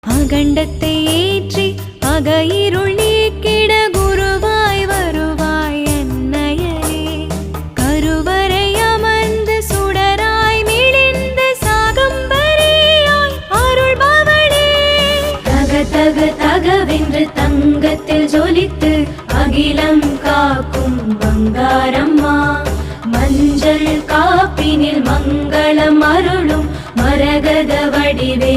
அகண்டத்தை ஏற்றி அகையிருள் நீக்கிட குருவாய் வருவாய் அன்னையரே. கருவறை அமர்ந்து சுடராய் மிளிந்து சாகம்பரியாய் அருள்பவளே. தக தக தகவென்று தங்கத்தில் ஜொலித்து அகிலம் காக்கும் பங்காரம்மா. மஞ்சள் காப்பினில் மங்களம் அருளும் மரகத வடிவே